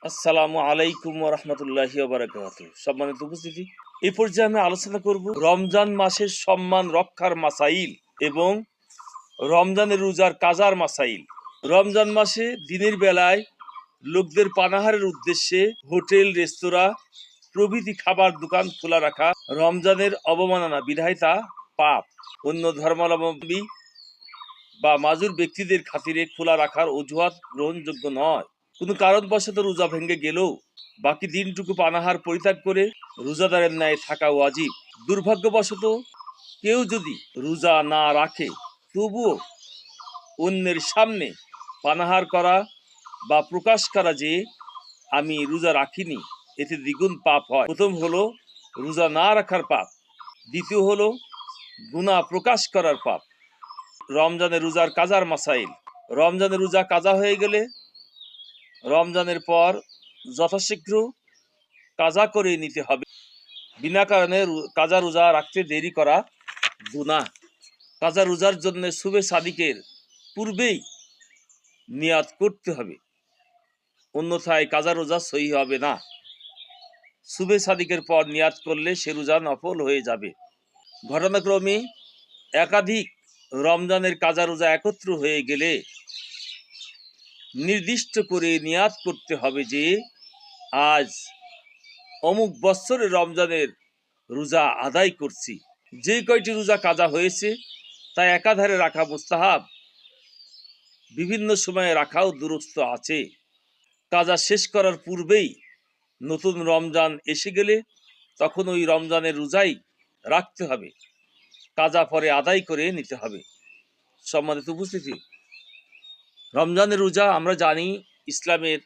আসসালামু আলাইকুম ওয়া রাহমাতুল্লাহি ওয়া বারাকাতুহু। সম্মানিত উপস্থিতি, এই পর্যায়ে আমি আলোচনা করব রমজান মাসের সম্মান রক্ষার মাসাইল এবং রমজানের রোজার কাজার মাসাইল। রমজান মাসে দিনের বেলায় লোকদের পানাহারের উদ্দেশ্যে হোটেল, রেস্তোরাঁ প্রভৃতি খাবার দোকান খোলা রাখা রমজানের অবমাননা, বিধায় তা পাপ। অন্য ধর্মাবলম্বী বা মাজুর ব্যক্তিদের খাতিরে খোলা রাখার অজুহাত গ্রহণযোগ্য নয়। কোনো কারণবশত রোজা ভেঙে গেলেও বাকি দিনটুকু পানাহার পরিত্যাগ করে রোজাদারের ন্যায় থাকা ওয়াজিব। দুর্ভাগ্যবশত কেউ যদি রোজা না রাখে তবুও অন্যের সামনে পানাহার করা বা প্রকাশ করা যে আমি রোজা রাখিনি, এতে দ্বিগুণ পাপ হয়। প্রথম হলো রোজা না রাখার পাপ, দ্বিতীয় হলো গুনাহ প্রকাশ করার পাপ। রমজানের রোজার কাজার মাসাইল। রমজানের রোজা কাজা হয়ে গেলে রমজানের পর যথাশীঘ্র কাজা করে নিতে হবে। বিনা কারণে কাজা রোজা রাখতে দেরি করা গুনাহ। কাজা রোজার জন্য সুবে সাদিকের পূর্বেই নিয়াত করতে হবে, অন্যথায় কাজা রোজা সহি হবে না। সুবে সাদিকের পর নিয়াত করলে সে রোজা নফল হয়ে যাবে। ঘটনাক্রমে একাধিক রমজানের কাজা রোজা একত্র হয়ে গেলে নির্দিষ্ট করে নিয়াত করতে হবে যে আজ অমুক বৎসরে রমজানের রোজা আদায় করছি। যে কয়টি রোজা কাজা হয়েছে তা একাধারে রাখা মুস্তাহাব, বিভিন্ন সময়ে রাখাও দুরূহ আছে। কাজা শেষ করার পূর্বেই নতুন রমজান এসে গেলে তখন ওই রমজানের রোজাই রাখতে হবে, কাজা পরে আদায় করে নিতে হবে। সম্মানিত উপস্থিতি, রমজানের রোজা আমরা জানি ইসলামের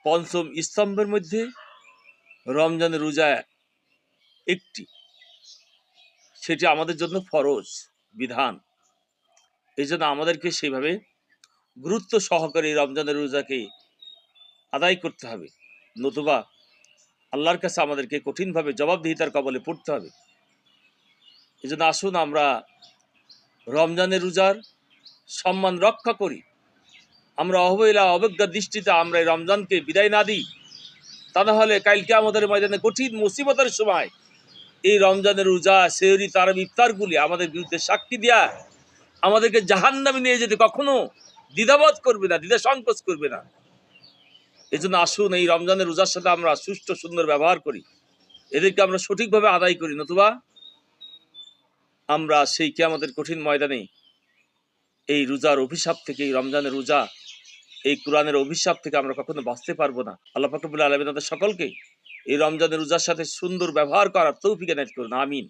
পঞ্চম স্তম্ভের মধ্যে রমজানের রোজা একটি, সেটি আমাদের জন্য ফরজ বিধান। এই জন্য আমাদেরকে সেইভাবে গুরুত্ব সহকারে রমজানের রোজাকে আদায় করতে হবে, নতুবা আল্লাহর কাছে আমাদেরকে কঠিনভাবে জবাবদিহিতার কবলে পড়তে হবে। এই জন্য আসুন আমরা রমজানের রোজার সম্মান রক্ষা করি। আমরা অবহেলা অবজ্ঞার দৃষ্টিতে আমরা এই রমজানকে বিদায় না দিই, তা না হলে কালকে আমাদের ময়দানে কঠিন মুসিবতের সময় এই রমজানের রোজা, সেহরি, তারাব, ইফতারগুলি আমাদের বিরুদ্ধে সাক্ষী দেয়া আমাদেরকে জাহান্নামে নিয়ে যেতে কখনো দ্বিধাবোধ করবে না, দ্বিধা সংকোচ করবে না। এই জন্য আসুন এই রমজানের রোজার সাথে আমরা সুষ্ঠু সুন্দর ব্যবহার করি, এদেরকে আমরা সঠিকভাবে আদায় করি, নতুবা আমরা সেই কিয়ামতের কঠিন ময়দানে এই রোজার অভিশাপ থেকে, এই রমজানের রোজা, এই কোরআনের অভিশাপ থেকে আমরা কখনো বাঁচতে পারবো না। আল্লাহ পাক রব্বুল আলামিন তাদের সকলকে এই রমজানের রোজার সাথে সুন্দর ব্যবহার করার তৌফিক এনায়েত করুন। আমিন।